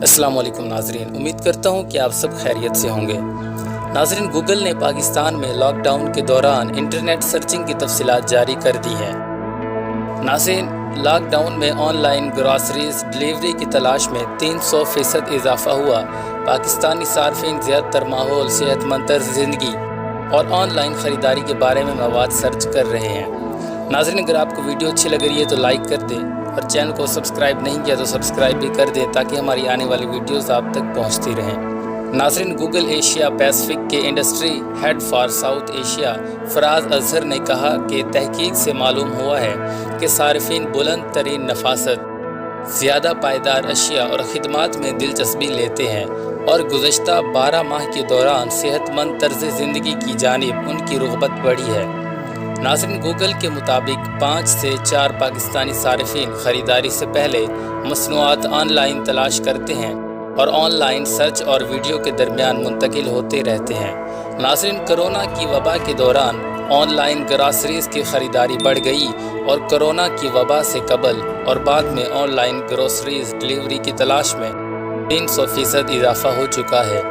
अस्सलाम वालेकुम नाजरीन, उम्मीद करता हूँ कि आप सब खैरियत से होंगे। नाजरीन, गूगल ने पाकिस्तान में लॉकडाउन के दौरान इंटरनेट सर्चिंग की तफसीलात जारी कर दी है। नाज़रीन, लॉकडाउन में ऑनलाइन ग्रॉसरीज डिलीवरी की तलाश में 300% इजाफा हुआ। पाकिस्तानी सार्फिन ज़्यादातर माहौल, सेहतमंद तर्ज़ ज़िंदगी और ऑनलाइन ख़रीदारी के बारे में मवाद सर्च कर रहे हैं। नाज़रीन, अगर आपको वीडियो अच्छी लग रही है तो लाइक कर दें और चैनल को सब्सक्राइब नहीं किया तो सब्सक्राइब भी कर दें ताकि हमारी आने वाली वीडियोस आप तक पहुंचती रहें। नाज़रीन, गूगल एशिया पैसिफिक के industry head for South Asia Faraz Azhar ने कहा कि तहकीक से मालूम हुआ है कि सार्फिन बुलंद तरीन नफासत, ज़्यादा पायदार अशिया और ख़िदमात में दिलचस्पी लेते हैं और गुज़श्ता 12 माह के दौरान सेहतमंद तर्ज़ ज़िंदगी की जानिब उनकी रग़बत बढ़ी है। नाज़रीन, गूगल के मुताबिक 5 से 4 पाकिस्तानी सार्फिन ख़रीदारी से पहले मसनूआत ऑनलाइन तलाश करते हैं और ऑनलाइन सर्च और वीडियो के दरमियान मुंतकिल होते रहते हैं। नाज़रीन, कोरोना की वबा के दौरान ऑनलाइन ग्रॉसरीज़ की ख़रीदारी बढ़ गई और कोरोना की वबा से कबल और बाद में ऑनलाइन ग्रॉसरीज़ डिलीवरी की तलाश में 300% इजाफा हो चुका है।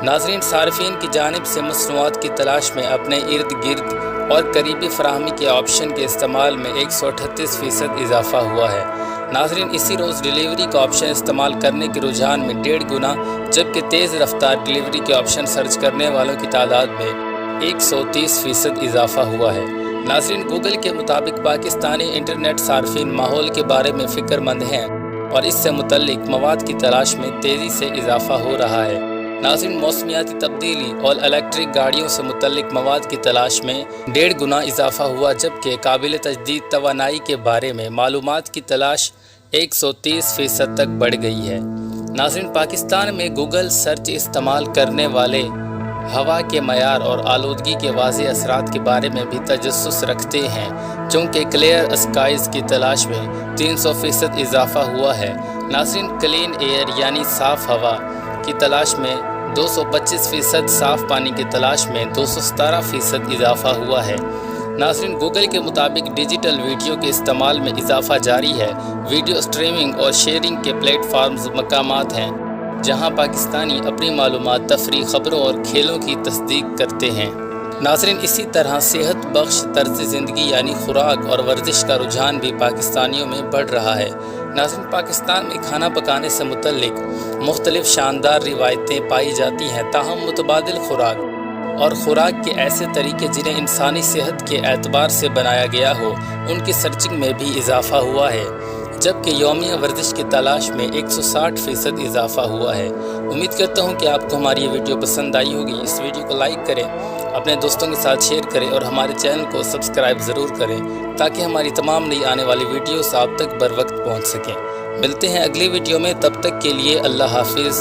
नाज़रीन, सार्फिन की जानिब से मसनूआत की तलाश में अपने इर्द गिर्द और करीबी फराहमी के ऑप्शन के इस्तेमाल में 138% इजाफा हुआ है। नाज़रीन, इसी रोज़ डिलीवरी का ऑप्शन इस्तेमाल करने के रुझान में 1.5 गुना, जबकि तेज़ रफ्तार डिलीवरी के ऑप्शन सर्च करने वालों की तादाद में 130% इजाफा हुआ है। नाज़रीन, गूगल के मुताबिक पाकिस्तानी इंटरनेट सार्फिन माहौल के बारे में फ़िक्रमंद हैं और इससे मुतल्लिक मवाद की तलाश में तेज़ी से इजाफा हो रहा है। नाज़रीन, मौसमियाती तब्दीली और इलेक्ट्रिक गाड़ियों से मुतल्लिक मवाद की तलाश में 1.5 गुना इजाफा हुआ, जबकि काबिल तजदीद तवानाई के बारे में मालूमात की तलाश 130% तक बढ़ गई है। नाज़रीन, पाकिस्तान में गूगल सर्च इस्तेमाल करने वाले हवा के मयार और आलूदगी के वाज़ेह असरात के बारे में भी तजस्सुस रखते हैं, चूँकि क्लियर स्काइज़ की तलाश में 300% इजाफा हुआ है। नाज़रीन, क्लीन एयर यानी साफ़ हवा की तलाश में 225%, साफ़ पानी की तलाश में 217% इजाफा हुआ है। नाज़रीन, गूगल के मुताबिक डिजिटल वीडियो के इस्तेमाल में इजाफा जारी है। वीडियो स्ट्रीमिंग और शेयरिंग के प्लेटफार्म्स मकामात हैं जहां पाकिस्तानी अपनी मालूमात, तफरीह, ख़बरों और खेलों की तस्दीक करते हैं। नाज़रीन, इसी तरह सेहत बख्श तर्ज़ ज़िंदगी यानी खुराक और वर्जिश का रुझान भी पाकिस्तानियों में बढ़ रहा है। नाज़रीन, पाकिस्तान में खाना पकाने से मुतल्लिक मुख्तलिफ शानदार रिवायतें पाई जाती हैं, ताहम मुतबादिल खुराक और खुराक के ऐसे तरीके जिन्हें इंसानी सेहत के एतबार से बनाया गया हो, उनकी सर्चिंग में भी इजाफा हुआ है, जबकि यौमिया वर्जिश की तलाश में 160% इजाफा हुआ है। उम्मीद करता हूँ कि आपको हमारी ये वीडियो पसंद आई होगी। इस वीडियो को लाइक करें, अपने दोस्तों के साथ शेयर करें और हमारे चैनल को सब्सक्राइब ज़रूर करें ताकि हमारी तमाम नई आने वाली वीडियोस आप तक बर वक्त पहुँच सकें। मिलते हैं अगली वीडियो में, तब तक के लिए अल्लाह हाफिज़।